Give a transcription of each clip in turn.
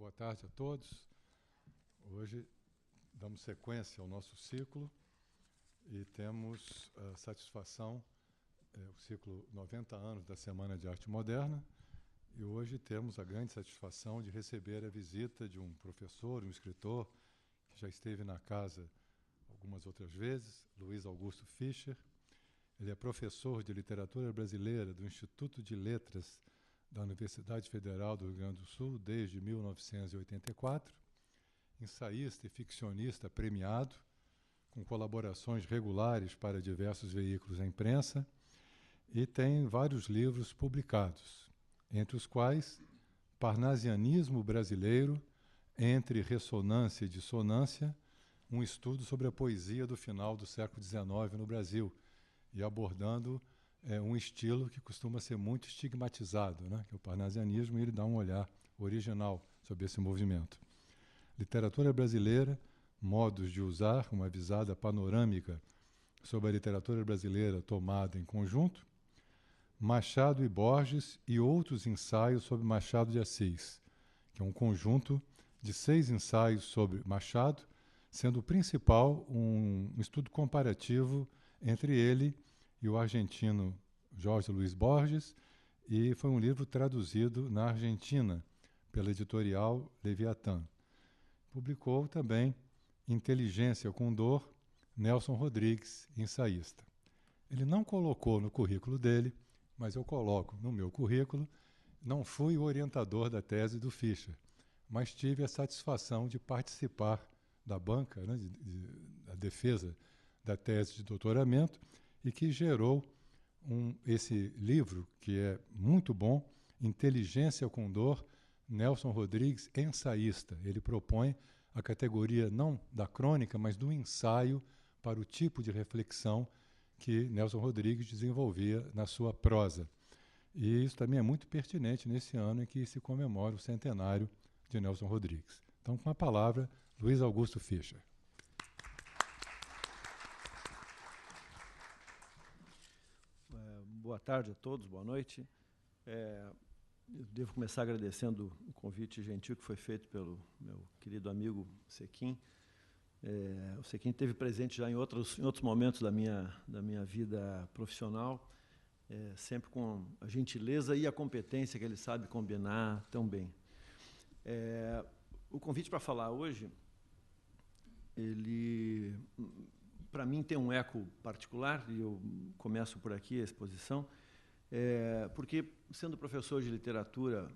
Boa tarde a todos. Hoje damos sequência ao nosso ciclo e temos a satisfação, o ciclo 90 anos da Semana de Arte Moderna, e hoje temos a grande satisfação de receber a visita de um professor, um escritor, que já esteve na casa algumas outras vezes, Luiz Augusto Fischer. Ele é professor de literatura brasileira do Instituto de Letras da Universidade Federal do Rio Grande do Sul desde 1984, ensaísta e ficcionista premiado, com colaborações regulares para diversos veículos da imprensa, e tem vários livros publicados, entre os quais Parnasianismo Brasileiro, entre Ressonância e Dissonância, um estudo sobre a poesia do final do século XIX no Brasil, e abordando um estilo que costuma ser muito estigmatizado, né? Que é o parnasianismo, e ele dá um olhar original sobre esse movimento. Literatura brasileira, modos de usar, uma visada panorâmica sobre a literatura brasileira tomada em conjunto, Machado e Borges e outros ensaios sobre Machado de Assis, que é um conjunto de 6 ensaios sobre Machado, sendo o principal um estudo comparativo entre ele e o argentino Jorge Luiz Borges, e foi um livro traduzido na Argentina pela editorial Leviatã. Publicou também Inteligência com Dor, Nelson Rodrigues, ensaísta. Ele não colocou no currículo dele, mas eu coloco no meu currículo. Não fui o orientador da tese do Fischer, mas tive a satisfação de participar da banca, né, da defesa da tese de doutoramento, e que gerou esse livro, que é muito bom, Inteligência com Dor, Nelson Rodrigues, ensaísta. Ele propõe a categoria não da crônica, mas do ensaio para o tipo de reflexão que Nelson Rodrigues desenvolvia na sua prosa. E isso também é muito pertinente nesse ano em que se comemora o centenário de Nelson Rodrigues. Então, com a palavra, Luiz Augusto Fischer. Boa tarde a todos, boa noite. Eu devo começar agradecendo o convite gentil que foi feito pelo meu querido amigo Sequim. O Sequim esteve presente já em outros momentos da minha vida profissional, sempre com a gentileza e a competência que ele sabe combinar tão bem. O convite para falar hoje, ele, para mim, tem um eco particular, e eu começo por aqui a exposição, porque, sendo professor de literatura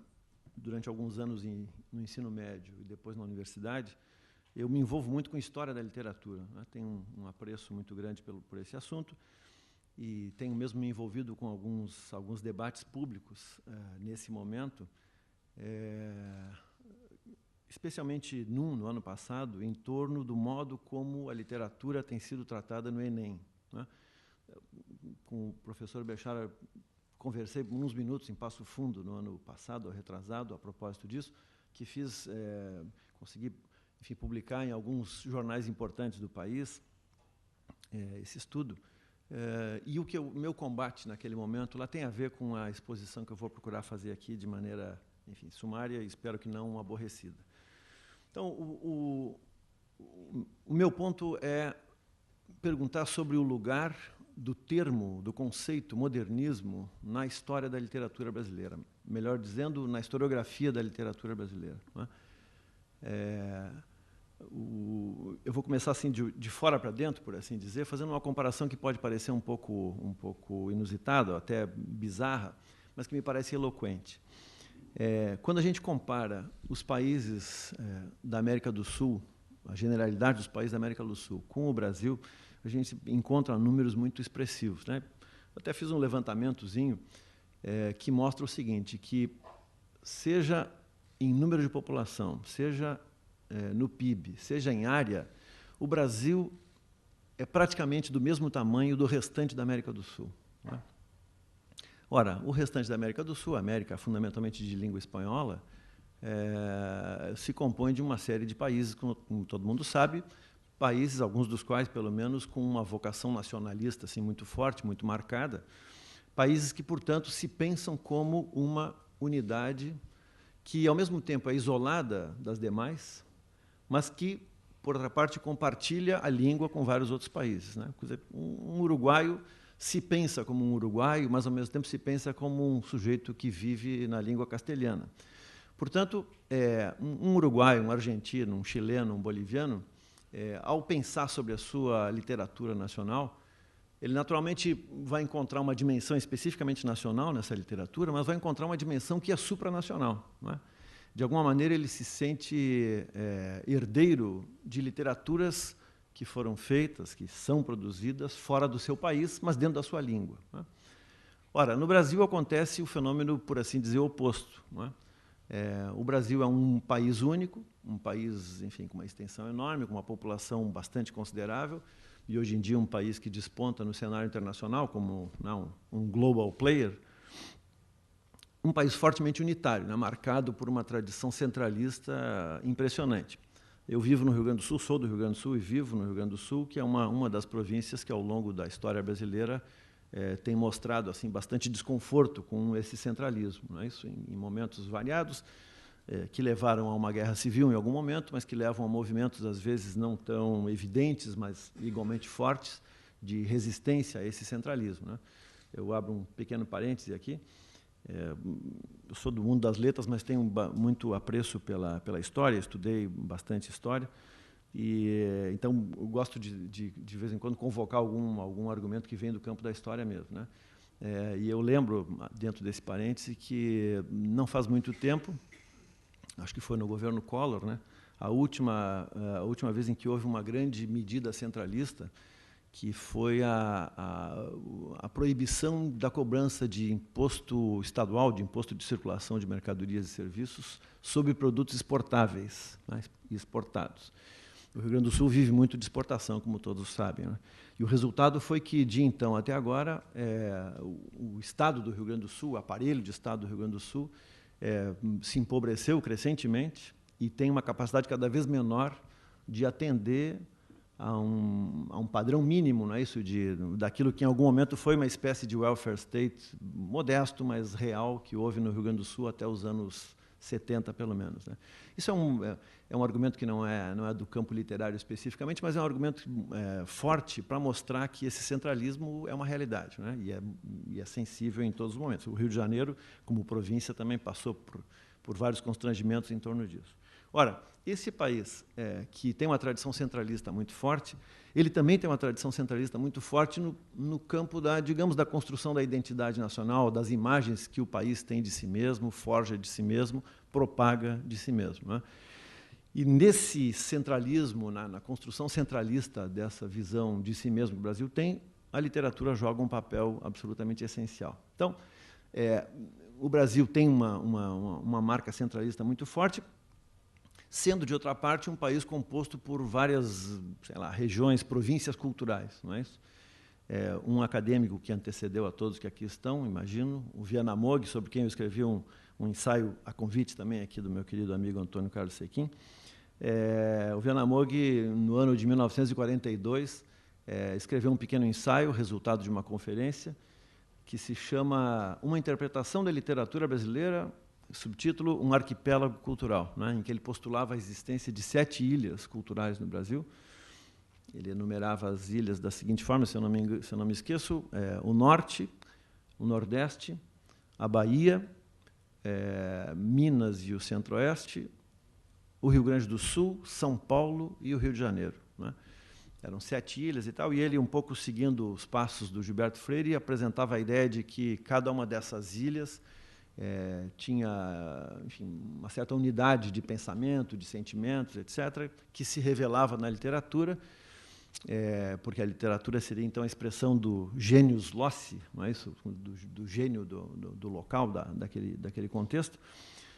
durante alguns anos no ensino médio e depois na universidade, eu me envolvo muito com a história da literatura, né? Tenho um apreço muito grande por esse assunto, e tenho mesmo me envolvido com alguns debates públicos nesse momento, especialmente no ano passado, em torno do modo como a literatura tem sido tratada no Enem, né? Com o professor Bechara conversei uns minutos em Passo Fundo no ano passado, retrasado, a propósito disso, que consegui, enfim, publicar em alguns jornais importantes do país esse estudo. E o meu combate naquele momento lá tem a ver com a exposição que eu vou procurar fazer aqui de maneira, enfim, sumária e espero que não aborrecida. Então, o meu ponto é perguntar sobre o lugar do termo, do conceito modernismo na história da literatura brasileira, melhor dizendo, na historiografia da literatura brasileira, né? Eu vou começar assim de fora para dentro, por assim dizer, fazendo uma comparação que pode parecer um pouco inusitada, até bizarra, mas que me parece eloquente. Quando a gente compara os países da América do Sul, a generalidade dos países da América do Sul, com o Brasil, a gente encontra números muito expressivos, né? Eu até fiz um levantamentozinho que mostra o seguinte, que seja em número de população, seja no PIB, seja em área, o Brasil é praticamente do mesmo tamanho do restante da América do Sul, né? Ora, o restante da América do Sul, a América fundamentalmente de língua espanhola, se compõe de uma série de países, como todo mundo sabe, países, alguns dos quais, pelo menos, com uma vocação nacionalista assim, muito forte, muito marcada, países que, portanto, se pensam como uma unidade que, ao mesmo tempo, é isolada das demais, mas que, por outra parte, compartilha a língua com vários outros países, né? Quer dizer, um uruguaio se pensa como um uruguaio, mas, ao mesmo tempo, se pensa como um sujeito que vive na língua castelhana. Portanto, um uruguaio, um argentino, um chileno, um boliviano, ao pensar sobre a sua literatura nacional, ele naturalmente vai encontrar uma dimensão especificamente nacional nessa literatura, mas vai encontrar uma dimensão que é supranacional, não é? De alguma maneira, ele se sente herdeiro de literaturas que foram feitas, que são produzidas fora do seu país, mas dentro da sua língua, não é? Ora, no Brasil acontece o fenômeno, por assim dizer, oposto, não é? O Brasil é um país único, um país, enfim, com uma extensão enorme, com uma população bastante considerável, e hoje em dia um país que desponta no cenário internacional como um global player, um país fortemente unitário, né, marcado por uma tradição centralista impressionante. Eu vivo no Rio Grande do Sul, sou do Rio Grande do Sul e vivo no Rio Grande do Sul, que é uma das províncias que, ao longo da história brasileira, tem mostrado assim bastante desconforto com esse centralismo, não é isso? Em momentos variados, que levaram a uma guerra civil em algum momento, mas que levam a movimentos, às vezes, não tão evidentes, mas igualmente fortes, de resistência a esse centralismo, né? Eu abro um pequeno parêntese aqui. Eu sou do mundo das letras, mas tenho muito apreço pela história, estudei bastante história, e então eu gosto de vez em quando convocar algum argumento que vem do campo da história mesmo, né? E eu lembro, dentro desse parêntese, que não faz muito tempo, acho que foi no governo Collor, né, a última vez em que houve uma grande medida centralista, que foi a proibição da cobrança de imposto estadual, de imposto de circulação de mercadorias e serviços, sobre produtos exportáveis, né, exportados. O Rio Grande do Sul vive muito de exportação, como todos sabem, né? E o resultado foi que, de então até agora, o Estado do Rio Grande do Sul, o aparelho de Estado do Rio Grande do Sul, se empobreceu crescentemente e tem uma capacidade cada vez menor de atender a um padrão mínimo, não é isso, daquilo que em algum momento foi uma espécie de welfare state modesto, mas real, que houve no Rio Grande do Sul até os anos 70, pelo menos, né? Isso é um argumento que não é do campo literário especificamente, mas é um argumento forte para mostrar que esse centralismo é uma realidade, né? E é sensível em todos os momentos. O Rio de Janeiro, como província, também passou por vários constrangimentos em torno disso. Ora, esse país que tem uma tradição centralista muito forte, ele também tem uma tradição centralista muito forte no campo digamos, da construção da identidade nacional, das imagens que o país tem de si mesmo, forja de si mesmo, propaga de si mesmo, né? E nesse centralismo, na construção centralista dessa visão de si mesmo que o Brasil tem, a literatura joga um papel absolutamente essencial. Então, o Brasil tem uma marca centralista muito forte, sendo, de outra parte, um país composto por várias, sei lá, regiões, províncias culturais, não é isso? Um acadêmico que antecedeu a todos que aqui estão, imagino, o Viana Mogg, sobre quem eu escrevi um ensaio a convite também aqui do meu querido amigo Antônio Carlos Sequim. O Viana Mogg, no ano de 1942, escreveu um pequeno ensaio, resultado de uma conferência, que se chama Uma Interpretação da Literatura Brasileira, subtítulo Um Arquipélago Cultural, né, em que ele postulava a existência de 7 ilhas culturais no Brasil. Ele enumerava as ilhas da seguinte forma, se eu não me esqueço: o Norte, o Nordeste, a Bahia, Minas e o Centro-Oeste, o Rio Grande do Sul, São Paulo e o Rio de Janeiro, né? Eram 7 ilhas e tal, e ele, um pouco seguindo os passos do Gilberto Freire, apresentava a ideia de que cada uma dessas ilhas tinha, enfim, uma certa unidade de pensamento, de sentimentos, etc., que se revelava na literatura, porque a literatura seria, então, a expressão do genius loci, não é isso? Do gênio do local, daquele contexto.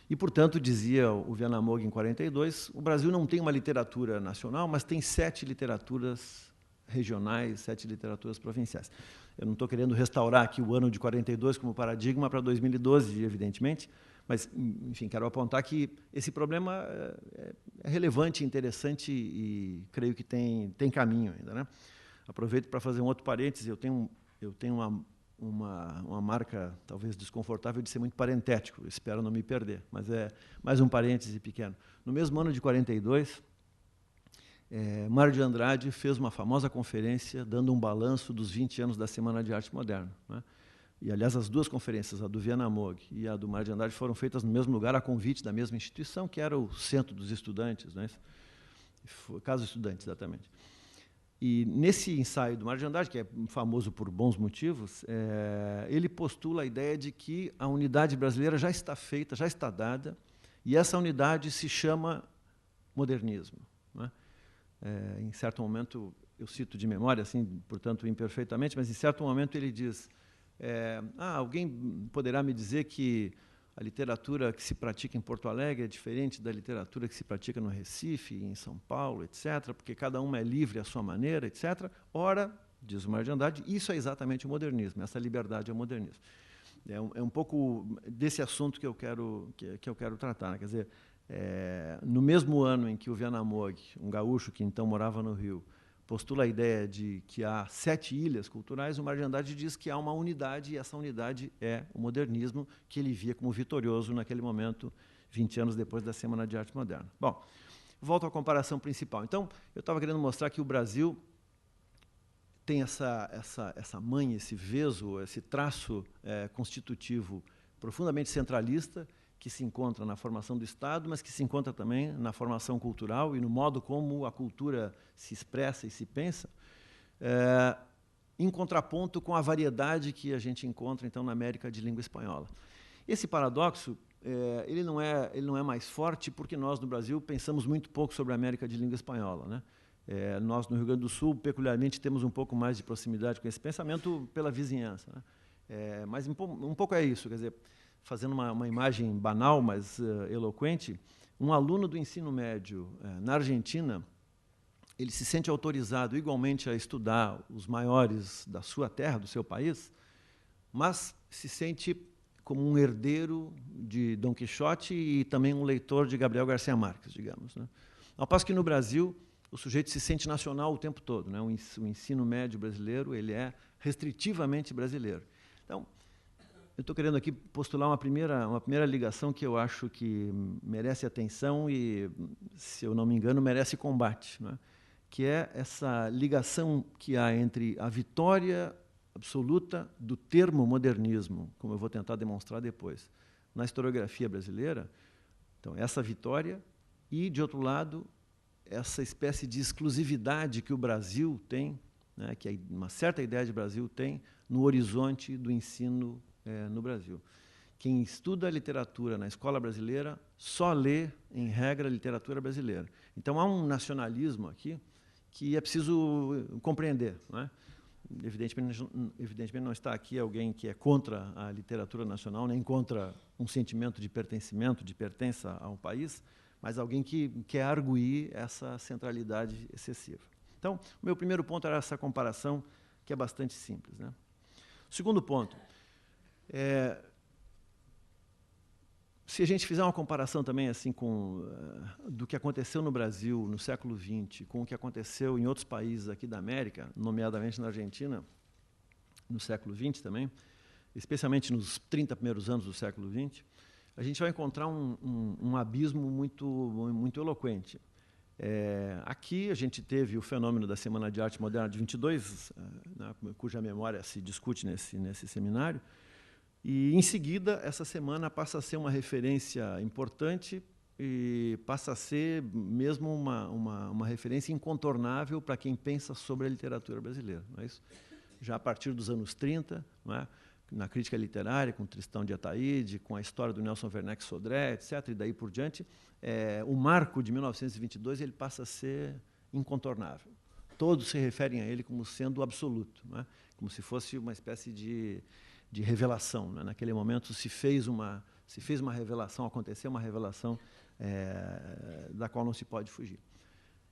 E, portanto, dizia o Viana Mogg em 42, o Brasil não tem uma literatura nacional, mas tem 7 literaturas regionais, 7 literaturas provinciais. Eu não estou querendo restaurar aqui o ano de 42 como paradigma para 2012, evidentemente, mas, enfim, quero apontar que esse problema é relevante, interessante e creio que tem caminho ainda, né? Aproveito para fazer um outro parêntese. Eu tenho uma marca talvez desconfortável de ser muito parentético, espero não me perder, mas é mais um parêntese pequeno. No mesmo ano de 42, Mário de Andrade fez uma famosa conferência dando um balanço dos 20 anos da Semana de Arte Moderna, né? E, aliás, as duas conferências, a do Viana Moog e a do Mário de Andrade, foram feitas no mesmo lugar, a convite da mesma instituição, que era o Centro dos Estudantes, né? Casa Estudante, exatamente. E, nesse ensaio do Mário de Andrade, que é famoso por bons motivos, ele postula a ideia de que a unidade brasileira já está feita, já está dada, e essa unidade se chama modernismo, né? Em certo momento, eu cito de memória, assim, portanto, imperfeitamente, mas em certo momento ele diz: alguém poderá me dizer que a literatura que se pratica em Porto Alegre é diferente da literatura que se pratica no Recife, em São Paulo, etc., porque cada uma é livre à sua maneira, etc. Ora, diz o Mário de Andrade, isso é exatamente o modernismo, essa liberdade é o modernismo. É um pouco desse assunto que eu quero tratar, né? Quer dizer, no mesmo ano em que o Viana Moog, um gaúcho que então morava no Rio, postula a ideia de que há 7 ilhas culturais, o Mário de Andrade diz que há uma unidade, e essa unidade é o modernismo, que ele via como vitorioso naquele momento, 20 anos depois da Semana de Arte Moderna. Bom, volto à comparação principal. Então, eu estava querendo mostrar que o Brasil tem essa manha, esse veso, esse traço constitutivo profundamente centralista, que se encontra na formação do Estado, mas que se encontra também na formação cultural e no modo como a cultura se expressa e se pensa, em contraponto com a variedade que a gente encontra, então, na América de língua espanhola. Esse paradoxo, ele não é mais forte porque nós, no Brasil, pensamos muito pouco sobre a América de língua espanhola, né? Nós, no Rio Grande do Sul, peculiarmente, temos um pouco mais de proximidade com esse pensamento pela vizinhança, né? Mas um pouco é isso, quer dizer, fazendo uma imagem banal, mas eloquente, um aluno do ensino médio na Argentina, ele se sente autorizado igualmente a estudar os maiores da sua terra, do seu país, mas se sente como um herdeiro de Dom Quixote e também um leitor de Gabriel Garcia Marques, digamos, né? Ao passo que no Brasil o sujeito se sente nacional o tempo todo, né? O ensino médio brasileiro, ele é restritivamente brasileiro. Então, eu estou querendo aqui postular uma primeira ligação que eu acho que merece atenção e, se eu não me engano, merece combate, né? Que é essa ligação que há entre a vitória absoluta do termo modernismo, como eu vou tentar demonstrar depois, na historiografia brasileira. Então, essa vitória e, de outro lado, essa espécie de exclusividade que o Brasil tem, né, que uma certa ideia de Brasil tem no horizonte do ensino no Brasil. Quem estuda literatura na escola brasileira só lê, em regra, literatura brasileira. Então, há um nacionalismo aqui que é preciso compreender, né? Evidentemente não está aqui alguém que é contra a literatura nacional, nem contra um sentimento de pertencimento, de pertença ao país, mas alguém que quer arguir essa centralidade excessiva. Então, o meu primeiro ponto era essa comparação, que é bastante simples, né? O segundo ponto, se a gente fizer uma comparação também assim do que aconteceu no Brasil no século XX com o que aconteceu em outros países aqui da América, nomeadamente na Argentina, no século XX também, especialmente nos 30 primeiros anos do século XX, a gente vai encontrar um abismo muito eloquente. Aqui a gente teve o fenômeno da Semana de Arte Moderna de 22, né, cuja memória se discute nesse seminário, e, em seguida, essa semana passa a ser uma referência importante e passa a ser mesmo uma referência incontornável para quem pensa sobre a literatura brasileira, não é isso? Já a partir dos anos 30, não é? Na crítica literária, com Tristão de Ataíde, com a história do Nelson Werneck Sodré, etc., e daí por diante, o marco de 1922 ele passa a ser incontornável. Todos se referem a ele como sendo absoluto, não é? Como se fosse uma espécie de revelação, né? Naquele momento se fez uma revelação, aconteceu uma revelação da qual não se pode fugir.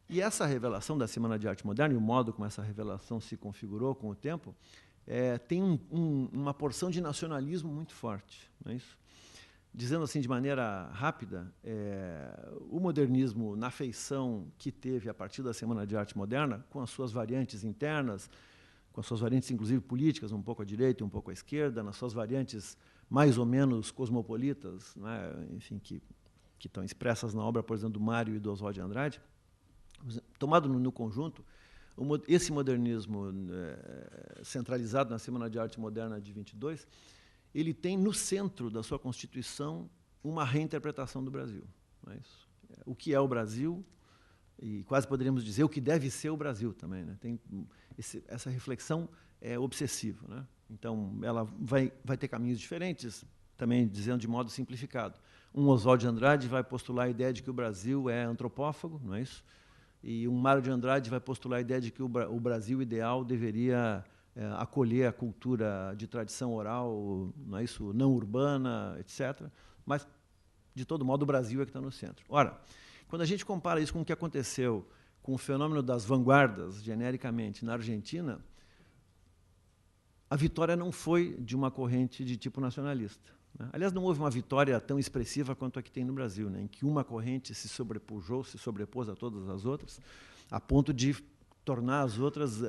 E essa revelação da Semana de Arte Moderna, e o modo como essa revelação se configurou com o tempo, tem uma porção de nacionalismo muito forte, não é isso? Dizendo assim de maneira rápida, o modernismo, na feição que teve a partir da Semana de Arte Moderna, com as suas variantes internas, com as suas variantes, inclusive, políticas, um pouco à direita e um pouco à esquerda, nas suas variantes mais ou menos cosmopolitas, né, enfim, que estão expressas na obra, por exemplo, do Mário e do Oswald de Andrade, tomado no conjunto, esse modernismo centralizado na Semana de Arte Moderna de 22, ele tem no centro da sua constituição uma reinterpretação do Brasil. Não é isso? O que é o Brasil, e quase poderíamos dizer o que deve ser o Brasil também. Né? Tem essa reflexão é obsessiva. Né? Então, ela vai ter caminhos diferentes, também dizendo de modo simplificado. Oswald de Andrade vai postular a ideia de que o Brasil é antropófago, não é isso? E Mário de Andrade vai postular a ideia de que o Brasil ideal deveria acolher a cultura de tradição oral, não é isso, não urbana, etc. Mas, de todo modo, o Brasil é que está no centro. Ora, quando a gente compara isso com o que aconteceu com o fenômeno das vanguardas, genericamente, na Argentina, a vitória não foi de uma corrente de tipo nacionalista. Né? Aliás, não houve uma vitória tão expressiva quanto a que tem no Brasil, né? Em que uma corrente se sobrepôs a todas as outras, a ponto de tornar as outras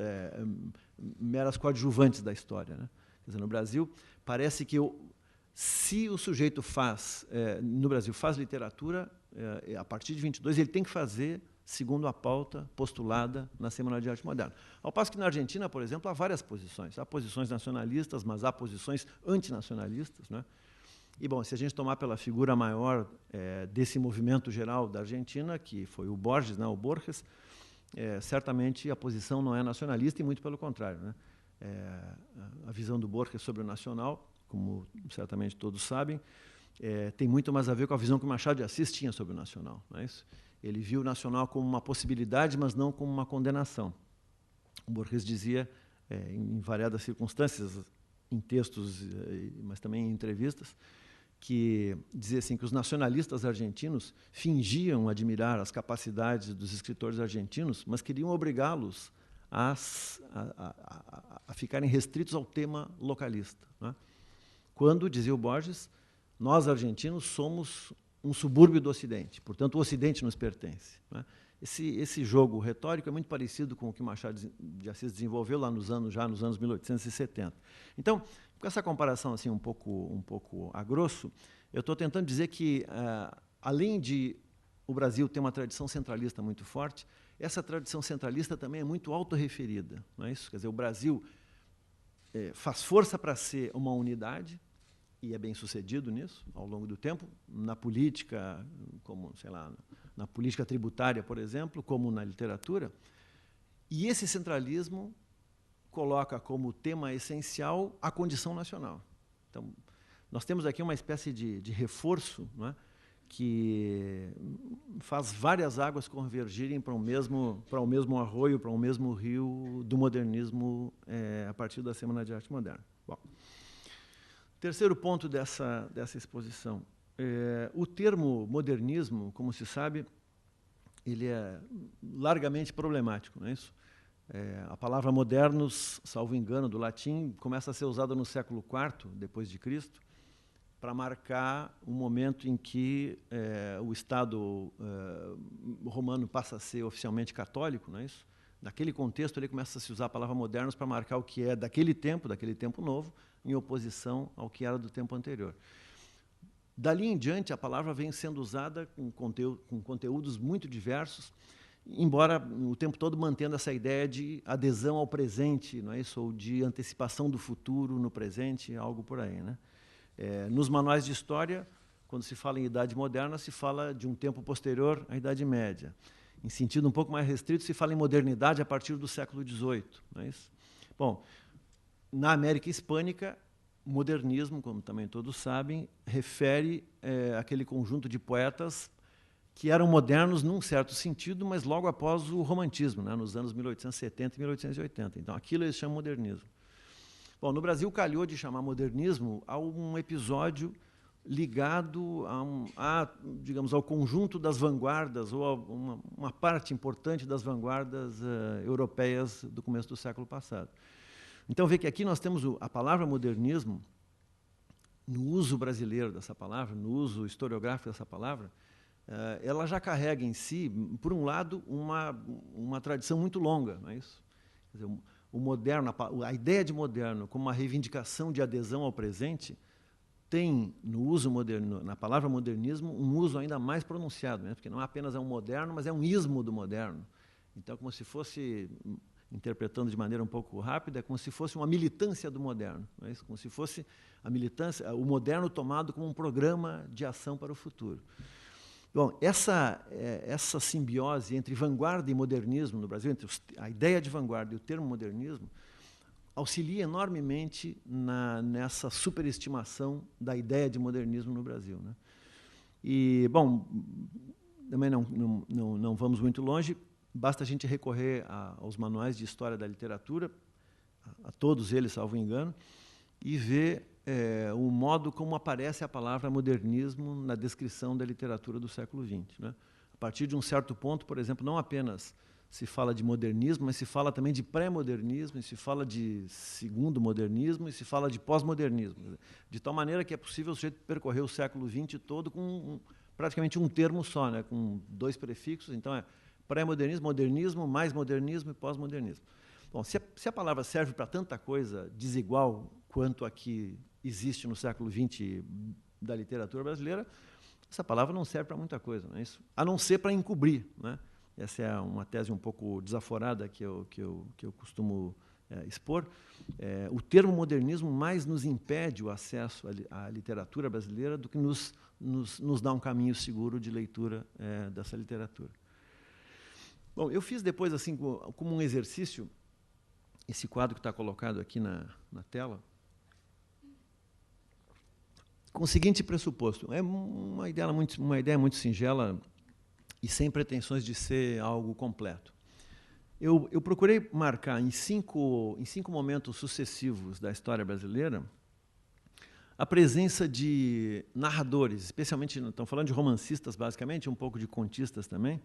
meras coadjuvantes da história. Né? Quer dizer, no Brasil, parece que se o sujeito no Brasil faz literatura, a partir de 22, ele tem que fazer segundo a pauta postulada na Semana de Arte Moderna. Ao passo que na Argentina, por exemplo, há várias posições. Há posições nacionalistas, mas há posições antinacionalistas. Né? E, bom, se a gente tomar pela figura maior desse movimento geral da Argentina, que foi o Borges, né, o Borges, certamente a posição não é nacionalista e muito pelo contrário. Né? A visão do Borges sobre o nacional, como certamente todos sabem, tem muito mais a ver com a visão que o Machado de Assis tinha sobre o nacional. Não é isso? Ele viu o nacional como uma possibilidade, mas não como uma condenação. O Borges dizia, em variadas circunstâncias, em textos, mas também em entrevistas, que dizia assim que os nacionalistas argentinos fingiam admirar as capacidades dos escritores argentinos, mas queriam obrigá-los a ficarem restritos ao tema localista. Né? Quando, dizia o Borges, nós argentinos somos um subúrbio do Ocidente, portanto, o Ocidente nos pertence. Né? Esse jogo retórico é muito parecido com o que Machado de Assis desenvolveu lá nos anos 1870. Então, com essa comparação assim um pouco a grosso, eu estou tentando dizer que, além de o Brasil ter uma tradição centralista muito forte, essa tradição centralista também é muito autorreferida. Não é isso? Quer dizer, o Brasil faz força para ser uma unidade, e é bem sucedido nisso, ao longo do tempo, na política, como, sei lá, na política tributária, por exemplo, como na literatura. E esse centralismo coloca como tema essencial a condição nacional. Então, nós temos aqui uma espécie de reforço, não é? Que faz várias águas convergirem para o mesmo arroio, para o mesmo rio do modernismo a partir da Semana de Arte Moderna. Bom, terceiro ponto dessa exposição. O termo modernismo, como se sabe, ele é largamente problemático, não é isso? A palavra modernos, salvo engano, do latim, começa a ser usada no século IV, depois de Cristo, para marcar o momento em que o Estado romano passa a ser oficialmente católico, não é isso? Naquele contexto, ele começa a se usar a palavra modernos para marcar o que é daquele tempo novo, em oposição ao que era do tempo anterior. Dali em diante, a palavra vem sendo usada com conteúdos muito diversos, embora o tempo todo mantendo essa ideia de adesão ao presente, não é isso? Ou de antecipação do futuro no presente, algo por aí. Né? Nos manuais de história, quando se fala em Idade Moderna, se fala de um tempo posterior à Idade Média. Em sentido um pouco mais restrito, se fala em modernidade a partir do século XVIII. Não é isso? Bom, na América Hispânica, modernismo, como também todos sabem, refere àquele conjunto de poetas que eram modernos num certo sentido, mas logo após o romantismo, né, nos anos 1870 e 1880. Então, aquilo eles chamam modernismo. Bom, no Brasil, calhou de chamar modernismo a um episódio ligado digamos, ao conjunto das vanguardas, ou a uma parte importante das vanguardas europeias do começo do século passado. Então, vê que aqui nós temos a palavra modernismo, no uso brasileiro dessa palavra, no uso historiográfico dessa palavra, ela já carrega em si, por um lado, uma tradição muito longa. Não é isso? Quer dizer, o moderno, a ideia de moderno como uma reivindicação de adesão ao presente, tem no uso moderno, na palavra modernismo, um uso ainda mais pronunciado, né? Porque não apenas é um moderno, mas é um ismo do moderno. Então, como se fosse, interpretando de maneira um pouco rápida, é como se fosse uma militância do moderno, não é isso? Como se fosse a militância, o moderno tomado como um programa de ação para o futuro. Bom, essa simbiose entre vanguarda e modernismo no Brasil, entre a ideia de vanguarda e o termo modernismo, auxilia enormemente nessa superestimação da ideia de modernismo no Brasil, né? E, bom, também não vamos muito longe, basta a gente recorrer aos manuais de história da literatura, a todos eles, salvo engano, e ver o modo como aparece a palavra modernismo na descrição da literatura do século XX, né? A partir de um certo ponto, por exemplo, não apenas se fala de modernismo, mas se fala também de pré-modernismo, e se fala de segundo modernismo, e se fala de pós-modernismo. De tal maneira que é possível o sujeito percorrer o século XX todo com praticamente um termo só, né? Com 2 prefixos. Então, é pré-modernismo, modernismo, mais modernismo e pós-modernismo. Bom, se a palavra serve para tanta coisa desigual quanto a que existe no século XX da literatura brasileira, essa palavra não serve para muita coisa, não é isso? A não ser para encobrir, né? Essa é uma tese um pouco desaforada que eu costumo expor. O termo modernismo mais nos impede o acesso à literatura brasileira do que nos dá um caminho seguro de leitura dessa literatura. Bom, eu fiz depois, assim, como um exercício, esse quadro que está colocado aqui na tela, com o seguinte pressuposto. É uma ideia muito singela e sem pretensões de ser algo completo. Eu procurei marcar em cinco momentos sucessivos da história brasileira a presença de narradores, especialmente, estamos falando de romancistas, basicamente, um pouco de contistas também,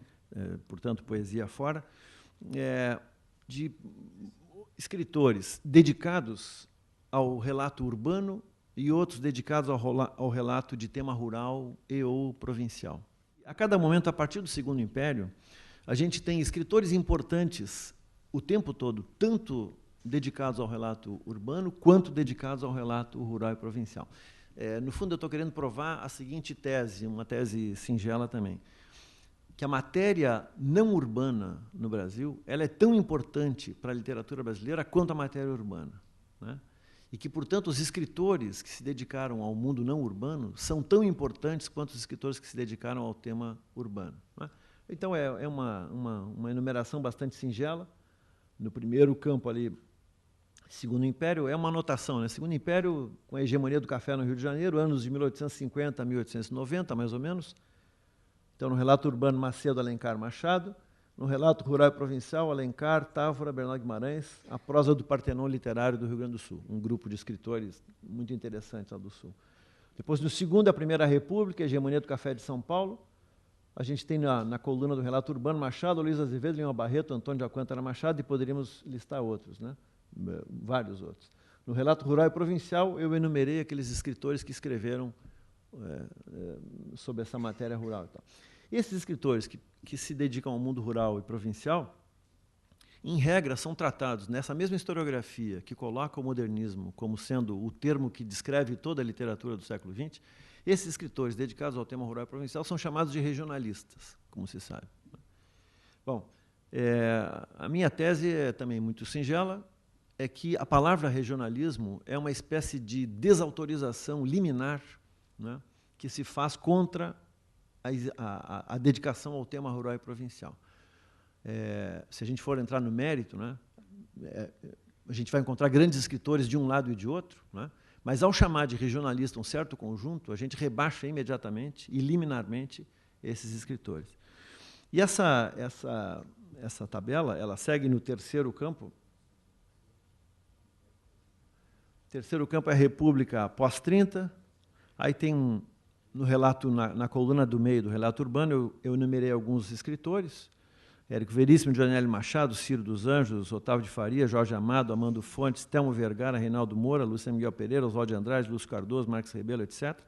portanto, poesia fora, de escritores dedicados ao relato urbano e outros dedicados ao relato de tema rural e ou provincial. A cada momento, a partir do Segundo Império, a gente tem escritores importantes o tempo todo, tanto dedicados ao relato urbano, quanto dedicados ao relato rural e provincial. No fundo, eu estou querendo provar a seguinte tese, uma tese singela também, que a matéria não urbana no Brasil ela é tão importante para a literatura brasileira quanto a matéria urbana, né? E que, portanto, os escritores que se dedicaram ao mundo não urbano são tão importantes quanto os escritores que se dedicaram ao tema urbano, né? Então, é uma enumeração bastante singela. No primeiro campo ali, Segundo Império, é uma anotação, né? Segundo Império, com a hegemonia do café no Rio de Janeiro, anos de 1850 a 1890, mais ou menos. Então, no relato urbano, Macedo, Alencar, Machado. No relato rural e provincial, Alencar, Távora, Bernal Guimarães, a prosa do Partenon Literário do Rio Grande do Sul, um grupo de escritores muito interessantes lá do Sul. Depois, no segundo, a Primeira República, a hegemonia do café de São Paulo. A gente tem na coluna do relato urbano Machado, Luiz Azevedo, Lima Barreto, Antônio de Alcântara Machado, e poderíamos listar outros, né? Vários outros. No relato rural e provincial, eu enumerei aqueles escritores que escreveram sobre essa matéria rural e tal. Esses escritores que se dedicam ao mundo rural e provincial, em regra, são tratados nessa mesma historiografia que coloca o modernismo como sendo o termo que descreve toda a literatura do século XX. Esses escritores dedicados ao tema rural e provincial são chamados de regionalistas, como se sabe. Bom, a minha tese é também muito singela, é que a palavra regionalismo é uma espécie de desautorização liminar, né, que se faz contra a dedicação ao tema rural e provincial. Se a gente for entrar no mérito, né, a gente vai encontrar grandes escritores de um lado e de outro, né, mas, ao chamar de regionalista um certo conjunto, a gente rebaixa imediatamente e liminarmente esses escritores. E essa tabela ela segue no terceiro campo. O terceiro campo é a República após 30. Aí tem, no relato, na coluna do meio do relato urbano, eu enumerei alguns escritores. Érico Veríssimo, Joanelli Machado, Ciro dos Anjos, Otávio de Faria, Jorge Amado, Amando Fontes, Telmo Vergara, Reinaldo Moura, Lúcia Miguel Pereira, Oswaldo de Andrade, Lúcio Cardoso, Marcos Rebelo, etc.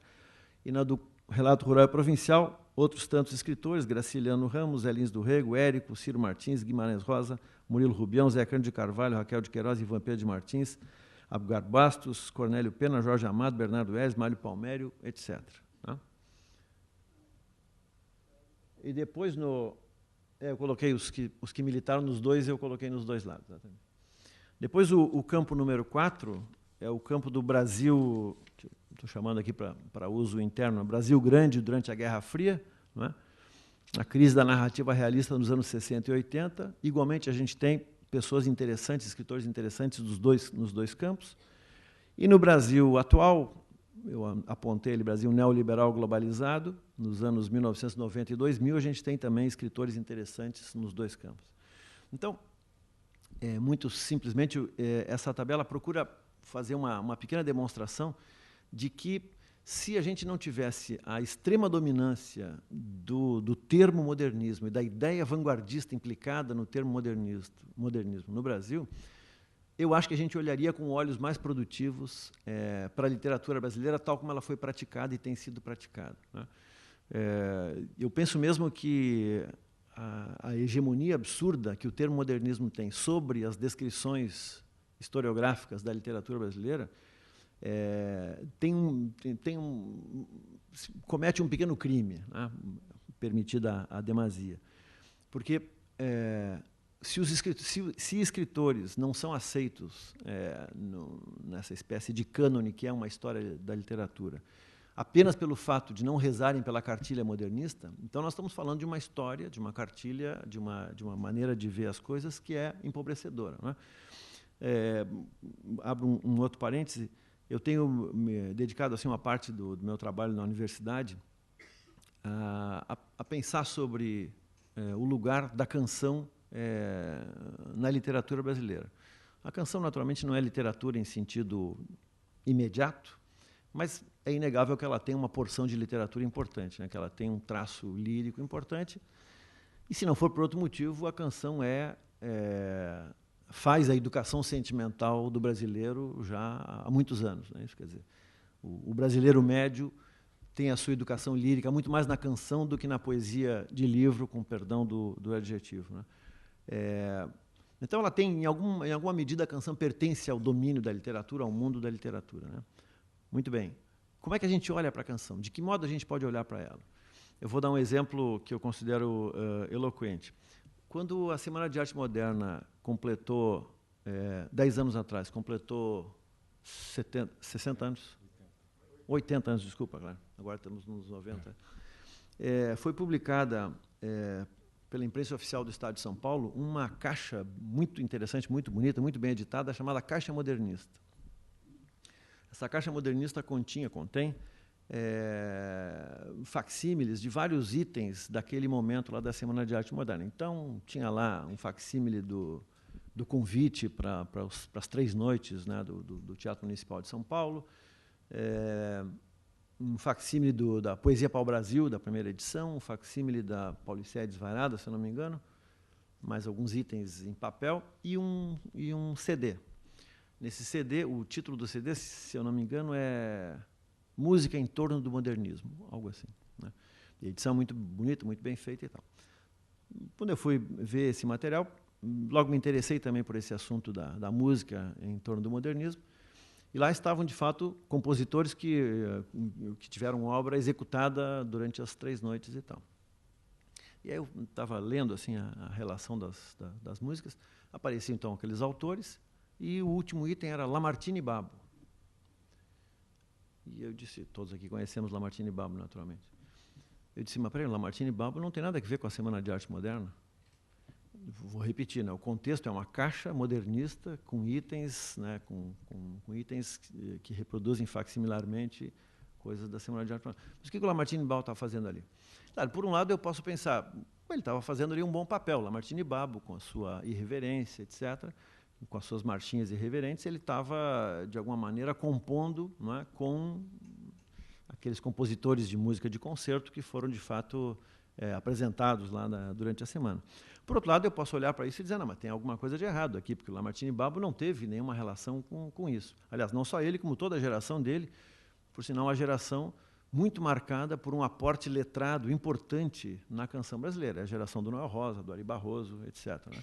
E na do relato rural e provincial, outros tantos escritores, Graciliano Ramos, Zé Lins do Rego, Érico, Ciro Martins, Guimarães Rosa, Murilo Rubião, Zé Cândido de Carvalho, Raquel de Queiroz, Ivan Pedro de Martins, Abgar Bastos, Cornélio Pena, Jorge Amado, Bernardo Eres, Mário Palmério, etc. Tá? E depois, eu coloquei os que militaram nos dois, eu coloquei nos dois lados. Exatamente. Depois, o campo número 4 é o campo do Brasil, que estou chamando aqui para uso interno, Brasil Grande durante a Guerra Fria, não é? A crise da narrativa realista nos anos 60 e 80. Igualmente, a gente tem pessoas interessantes, escritores interessantes nos dois campos. E no Brasil atual, eu apontei ele, Brasil neoliberal globalizado, nos anos 1990 e 2000, a gente tem também escritores interessantes nos dois campos. Então, muito simplesmente, essa tabela procura fazer uma pequena demonstração de que, se a gente não tivesse a extrema dominância do termo modernismo e da ideia vanguardista implicada no termo modernismo no Brasil, eu acho que a gente olharia com olhos mais produtivos para a literatura brasileira, tal como ela foi praticada e tem sido praticada, né? Eu penso mesmo que a hegemonia absurda que o termo modernismo tem sobre as descrições historiográficas da literatura brasileira comete um pequeno crime, né, permitida a demasia. Porque se escritores não são aceitos nessa espécie de cânone que é uma história da literatura, apenas pelo fato de não rezarem pela cartilha modernista, então nós estamos falando de uma história, de uma cartilha, de uma maneira de ver as coisas que é empobrecedora, né? Abro um outro parêntese. Eu tenho me dedicado assim, uma parte do meu trabalho na universidade a pensar sobre o lugar da canção na literatura brasileira. A canção, naturalmente, não é literatura em sentido imediato, mas é inegável que ela tem uma porção de literatura importante, né? Que ela tem um traço lírico importante. E, se não for por outro motivo, a canção faz a educação sentimental do brasileiro já há muitos anos, né? Isso quer dizer, o brasileiro médio tem a sua educação lírica muito mais na canção do que na poesia de livro, com perdão do adjetivo, né? Então, ela tem, em alguma medida, a canção pertence ao domínio da literatura, ao mundo da literatura, né? Muito bem. Como é que a gente olha para a canção? De que modo a gente pode olhar para ela? Eu vou dar um exemplo que eu considero eloquente. Quando a Semana de Arte Moderna completou, 10 anos atrás, completou 60 anos, 80 anos, desculpa, claro. Agora estamos nos 90. Foi publicada pela imprensa oficial do Estado de São Paulo uma caixa muito interessante, muito bonita, muito bem editada, chamada Caixa Modernista. Essa Caixa Modernista contém facsímiles de vários itens daquele momento lá da Semana de Arte Moderna. Então, tinha lá um facsímile do convite para as 3 noites, né, do Teatro Municipal de São Paulo, um facsímile da Poesia Pau-Brasil, da primeira edição, um facsímile da Paulicéia Desvairada, se eu não me engano, mais alguns itens em papel e um CD. Nesse CD, o título do CD, se eu não me engano, é Música em Torno do Modernismo, algo assim, né? E a edição muito bonita, muito bem feita e tal. Quando eu fui ver esse material, logo me interessei também por esse assunto da música em torno do modernismo. E lá estavam, de fato, compositores que tiveram obra executada durante as 3 noites e tal. E aí eu estava lendo assim, a relação das músicas, apareciam então aqueles autores, e o último item era Lamartine e Babo. E eu disse, todos aqui conhecemos Lamartine e Babo, naturalmente. Eu disse, mas peraí, Lamartine e Babo não tem nada a ver com a Semana de Arte Moderna? Vou repetir, né? O contexto é uma caixa modernista com itens, né, com itens que reproduzem facsimilarmente coisas da Semana de Arte Moderna. Mas o que o Lamartine e Babo está fazendo ali? Claro, por um lado, eu posso pensar, ele estava fazendo ali um bom papel, Lamartine e Babo, com a sua irreverência, etc., com as suas marchinhas irreverentes, ele estava, de alguma maneira, compondo, não é, com aqueles compositores de música de concerto que foram, de fato, apresentados lá durante a semana. Por outro lado, eu posso olhar para isso e dizer, não, mas tem alguma coisa de errado aqui, porque o Lamartine Babo não teve nenhuma relação com isso. Aliás, não só ele, como toda a geração dele, por sinal, a geração muito marcada por um aporte letrado importante na canção brasileira, a geração do Noel Rosa, do Ari Barroso, etc., né?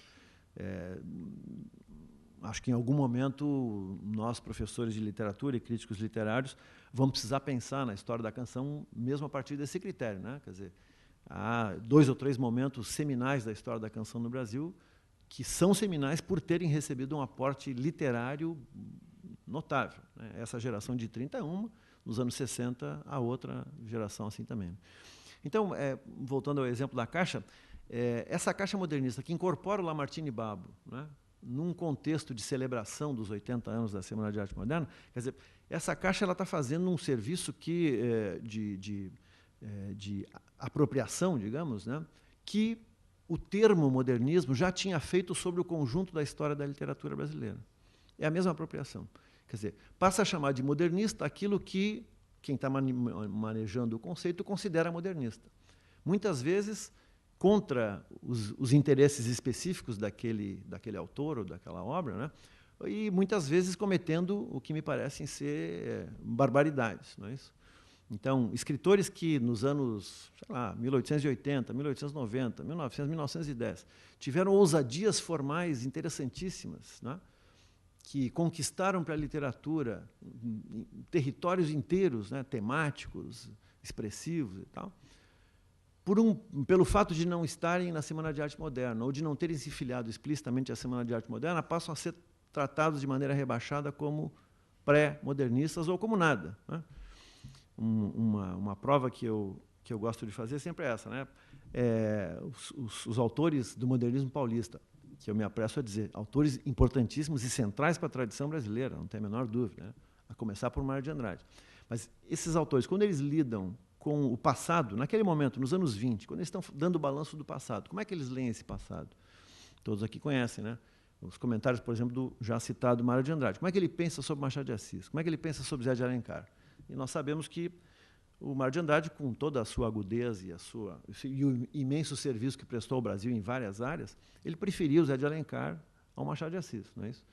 Acho que, em algum momento, nós, professores de literatura e críticos literários, vamos precisar pensar na história da canção mesmo a partir desse critério, né? Quer dizer, há 2 ou 3 momentos seminais da história da canção no Brasil que são seminais por terem recebido um aporte literário notável, né? Essa geração de 31, nos anos 60, a outra geração assim também. Então, voltando ao exemplo da Caixa, essa Caixa modernista que incorpora o Lamartine Babo, né, num contexto de celebração dos 80 anos da Semana de Arte Moderna, quer dizer, essa Caixa está fazendo um serviço de apropriação, digamos, né, que o termo modernismo já tinha feito sobre o conjunto da história da literatura brasileira. É a mesma apropriação. Quer dizer, passa a chamar de modernista aquilo que quem está manejando o conceito considera modernista. Muitas vezes contra os interesses específicos daquele autor ou daquela obra, né? E muitas vezes cometendo o que me parecem ser barbaridades, não é isso? Então, escritores que nos anos, sei lá, 1880, 1890, 1900, 1910, tiveram ousadias formais interessantíssimas, né? Que conquistaram para a literatura territórios inteiros, né? Temáticos, expressivos e tal, pelo fato de não estarem na Semana de Arte Moderna ou de não terem se filiado explicitamente à Semana de Arte Moderna, passam a ser tratados de maneira rebaixada como pré-modernistas ou como nada, né? Uma prova que eu gosto de fazer sempre é essa, né? Os autores do modernismo paulista, que eu me apresso a dizer, autores importantíssimos e centrais para a tradição brasileira, não tem a menor dúvida, né? A começar por Mário de Andrade. Mas esses autores, quando eles lidam com o passado, naquele momento, nos anos 20, quando eles estão dando o balanço do passado, como é que eles leem esse passado? Todos aqui conhecem, né? Os comentários, por exemplo, do já citado Mário de Andrade. Como é que ele pensa sobre Machado de Assis? Como é que ele pensa sobre Zé de Alencar? E nós sabemos que o Mário de Andrade, com toda a sua agudeza e o imenso serviço que prestou ao Brasil em várias áreas, ele preferia o Zé de Alencar ao Machado de Assis, não é isso?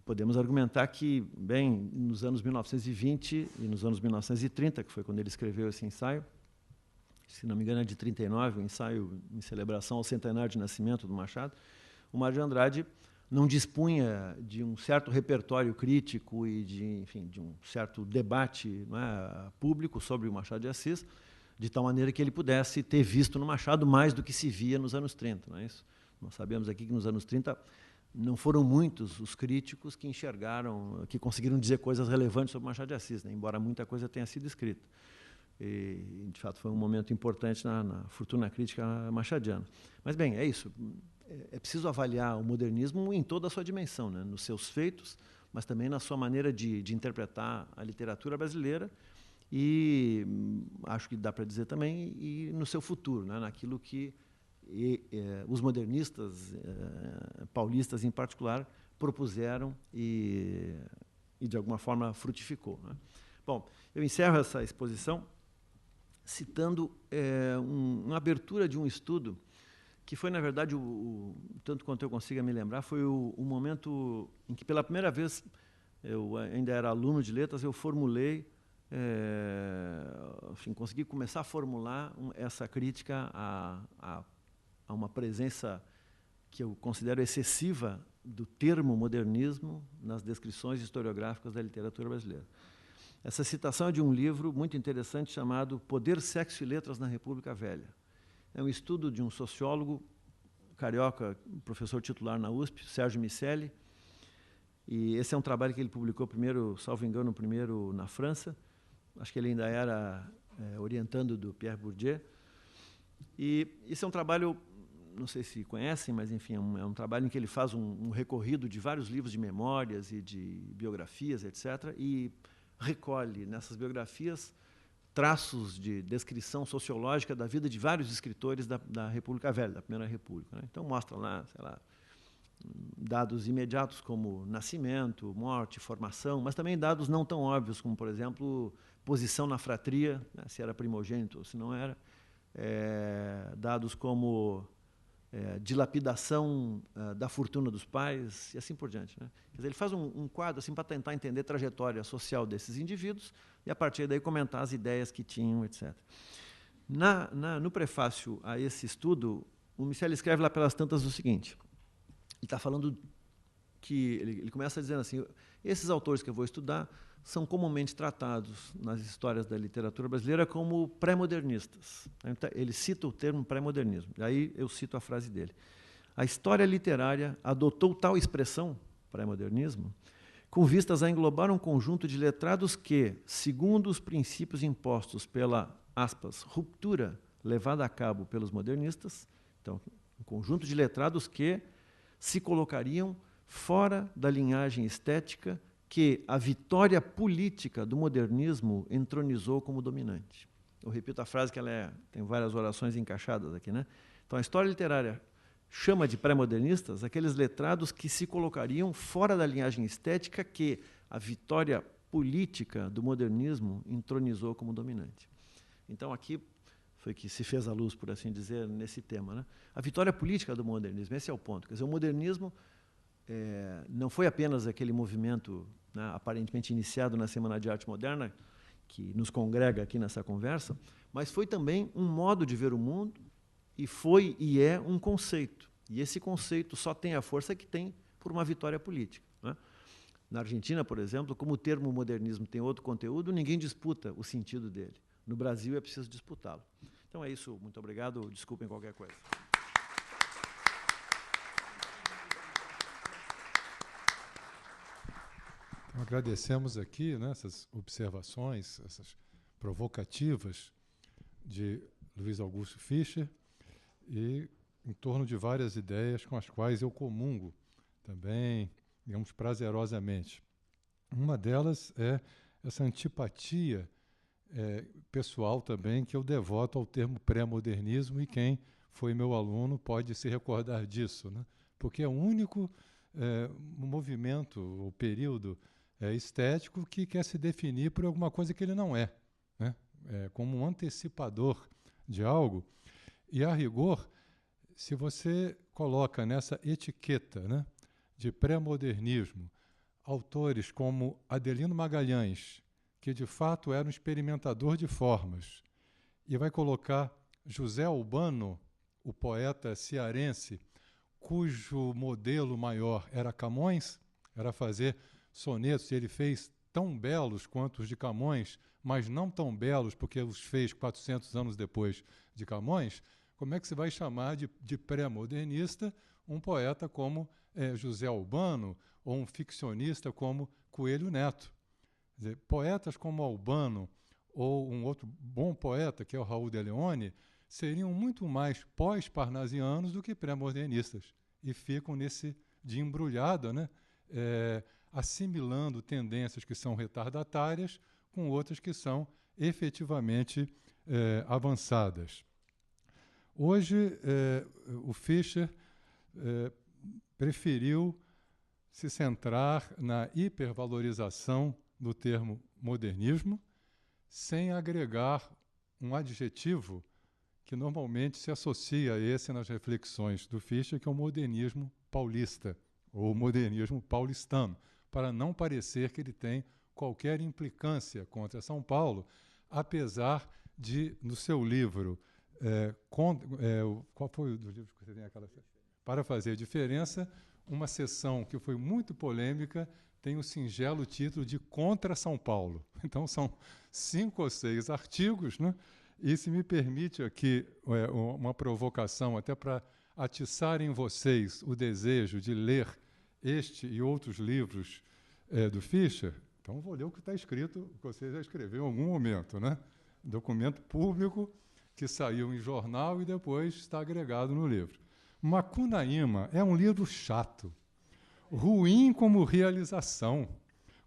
Podemos argumentar que, bem, nos anos 1920 e nos anos 1930, que foi quando ele escreveu esse ensaio, se não me engano é de 39, um ensaio em celebração ao centenário de nascimento do Machado, o Mário de Andrade não dispunha de um certo repertório crítico e de um certo debate, não é, público sobre o Machado de Assis, de tal maneira que ele pudesse ter visto no Machado mais do que se via nos anos 30. Não é isso? Nós sabemos aqui que nos anos 30 não foram muitos os críticos que enxergaram, que conseguiram dizer coisas relevantes sobre Machado de Assis, né, embora muita coisa tenha sido escrita. E, de fato, foi um momento importante na fortuna crítica machadiana. Mas, bem, é isso. É preciso avaliar o modernismo em toda a sua dimensão, né? Nos seus feitos, mas também na sua maneira de interpretar a literatura brasileira e, acho que dá para dizer também, e no seu futuro, né? Naquilo que os modernistas paulistas, em particular, propuseram e de alguma forma, frutificou, né? Bom, eu encerro essa exposição citando uma abertura de um estudo que foi, na verdade, tanto quanto eu consiga me lembrar, foi o momento em que, pela primeira vez, eu ainda era aluno de letras, eu formulei, consegui começar a formular essa crítica a uma presença que eu considero excessiva do termo modernismo nas descrições historiográficas da literatura brasileira. Essa citação é de um livro muito interessante chamado Poder, Sexo e Letras na República Velha. É um estudo de um sociólogo carioca, professor titular na USP, Sérgio Miceli, e esse é um trabalho que ele publicou primeiro, salvo engano, primeiro na França, acho que ele ainda era orientando do Pierre Bourdieu, e esse é um trabalho, não sei se conhecem, mas enfim, é um trabalho em que ele faz um recorrido de vários livros de memórias e de biografias, etc., e recolhe nessas biografias traços de descrição sociológica da vida de vários escritores da República Velha, da Primeira República, né? Então, mostra lá, sei lá, dados imediatos como nascimento, morte, formação, mas também dados não tão óbvios, como, por exemplo, posição na fratria, né, se era primogênito ou se não era, dados como dilapidação da fortuna dos pais e assim por diante, né? Quer dizer, ele faz um quadro assim, para tentar entender a trajetória social desses indivíduos e, a partir daí, comentar as ideias que tinham, etc. No prefácio a esse estudo, o Michel escreve lá pelas tantas o seguinte: ele está falando que ele começa dizendo assim: esses autores que eu vou estudar são comumente tratados nas histórias da literatura brasileira como pré-modernistas. Ele cita o termo pré-modernismo. Aí eu cito a frase dele: a história literária adotou tal expressão, pré-modernismo, com vistas a englobar um conjunto de letrados que, segundo os princípios impostos pela, aspas, ruptura levada a cabo pelos modernistas, então, um conjunto de letrados que se colocariam fora da linhagem estética que a vitória política do modernismo entronizou como dominante. Eu repito a frase, que ela tem várias orações encaixadas aqui, né? Então, a história literária chama de pré-modernistas aqueles letrados que se colocariam fora da linhagem estética que a vitória política do modernismo entronizou como dominante. Então, aqui foi que se fez a luz, por assim dizer, nesse tema, né? A vitória política do modernismo, esse é o ponto. Quer dizer, o modernismo não foi apenas aquele movimento, né, aparentemente iniciado na Semana de Arte Moderna, que nos congrega aqui nessa conversa, mas foi também um modo de ver o mundo e foi e é um conceito. E esse conceito só tem a força que tem por uma vitória política, né? Na Argentina, por exemplo, como o termo modernismo tem outro conteúdo, ninguém disputa o sentido dele. No Brasil é preciso disputá-lo. Então é isso, muito obrigado, desculpem qualquer coisa. Então, agradecemos aqui, né, essas observações, essas provocativas de Luiz Augusto Fischer, e em torno de várias ideias com as quais eu comungo também, digamos, prazerosamente. Uma delas é essa antipatia pessoal também que eu devoto ao termo pré-modernismo, e quem foi meu aluno pode se recordar disso, né? Porque é o único movimento ou período estético que quer se definir por alguma coisa que ele não é, né? Como um antecipador de algo. E, a rigor, se você coloca nessa etiqueta, né, de pré-modernismo autores como Adelino Magalhães, que de fato era um experimentador de formas, e vai colocar José Albano, o poeta cearense, cujo modelo maior era Camões, era fazer sonetos, e ele fez tão belos quanto os de Camões, mas não tão belos porque os fez 400 anos depois de Camões. Como é que se vai chamar de pré-modernista um poeta como José Albano, ou um ficcionista como Coelho Neto? Quer dizer, poetas como Albano, ou um outro bom poeta, que é o Raul de Leone, seriam muito mais pós-parnasianos do que pré-modernistas, e ficam nesse de embrulhada, né? Assimilando tendências que são retardatárias com outras que são efetivamente avançadas. Hoje, o Fischer preferiu se centrar na hipervalorização do termo modernismo, sem agregar um adjetivo que normalmente se associa a esse nas reflexões do Fischer, que é o modernismo paulista, ou modernismo paulistano, para não parecer que ele tem qualquer implicância contra São Paulo, apesar de, no seu livro, qual foi o dos livros que você tem aquela? Para Fazer Diferença, uma seção que foi muito polêmica, tem o singelo título de Contra São Paulo. Então, são 5 ou 6 artigos, né? E, se me permite aqui uma provocação, até para atiçar em vocês o desejo de ler este e outros livros do Fischer, então vou ler o que está escrito, que você já escreveu em algum momento, né? Documento público que saiu em jornal e depois está agregado no livro. Macunaíma é um livro chato, ruim como realização,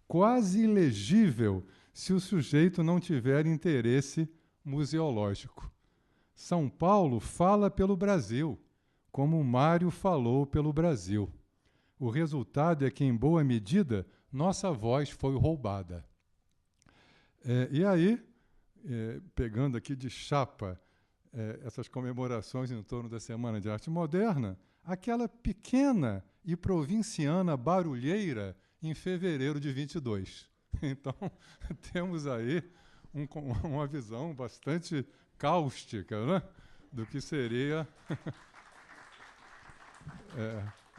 quase ilegível se o sujeito não tiver interesse museológico. São Paulo fala pelo Brasil, como Mário falou pelo Brasil. O resultado é que, em boa medida, nossa voz foi roubada. E aí, pegando aqui de chapa essas comemorações em torno da Semana de Arte Moderna, aquela pequena e provinciana barulheira em fevereiro de 22. Então, temos aí uma visão bastante cáustica, né, do que seria...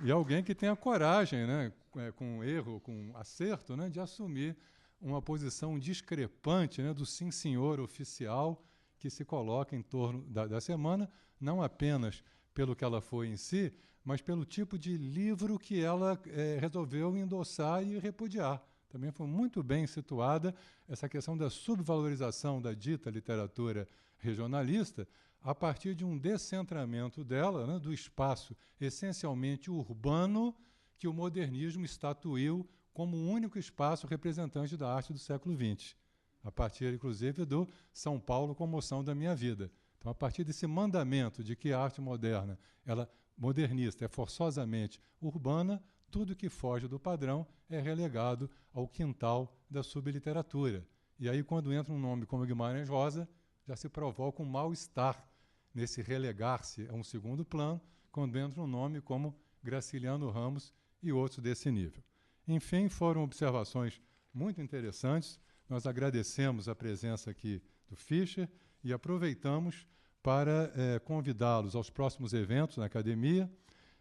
e alguém que tenha coragem, né, com erro, com acerto, né, de assumir uma posição discrepante, né, do sim senhor oficial que se coloca em torno da semana, não apenas pelo que ela foi em si, mas pelo tipo de livro que ela resolveu endossar e repudiar. Também foi muito bem situada essa questão da subvalorização da dita literatura regionalista a partir de um descentramento dela, né, do espaço essencialmente urbano que o modernismo estatuiu como o único espaço representante da arte do século XX, a partir, inclusive, do São Paulo, Comoção da Minha Vida. Então, a partir desse mandamento de que a arte moderna, ela modernista, é forçosamente urbana, tudo que foge do padrão é relegado ao quintal da subliteratura. E aí, quando entra um nome como Guimarães Rosa, já se provoca um mal-estar nesse relegar-se a um segundo plano, quando entra um nome como Graciliano Ramos e outros desse nível. Enfim, foram observações muito interessantes. Nós agradecemos a presença aqui do Fischer e aproveitamos para convidá-los aos próximos eventos na Academia.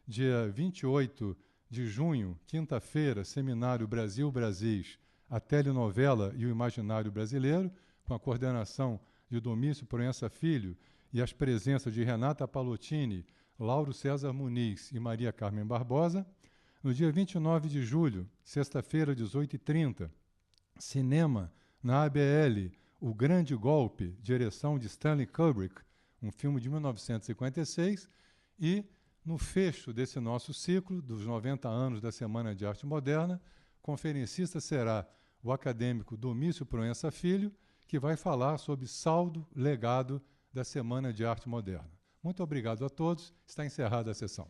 Dia 28 de junho, quinta-feira, Seminário Brasil-Brasis, a telenovela e o imaginário brasileiro, com a coordenação de Domício Proença Filho e as presenças de Renata Palottini, Lauro César Muniz e Maria Carmen Barbosa. No dia 29 de julho, sexta-feira, 18h30, cinema na ABL, O Grande Golpe, direção de Stanley Kubrick, um filme de 1956, e no fecho desse nosso ciclo, dos 90 anos da Semana de Arte Moderna, conferencista será o acadêmico Domício Proença Filho, que vai falar sobre saldo, legado da Semana de Arte Moderna. Muito obrigado a todos. Está encerrada a sessão.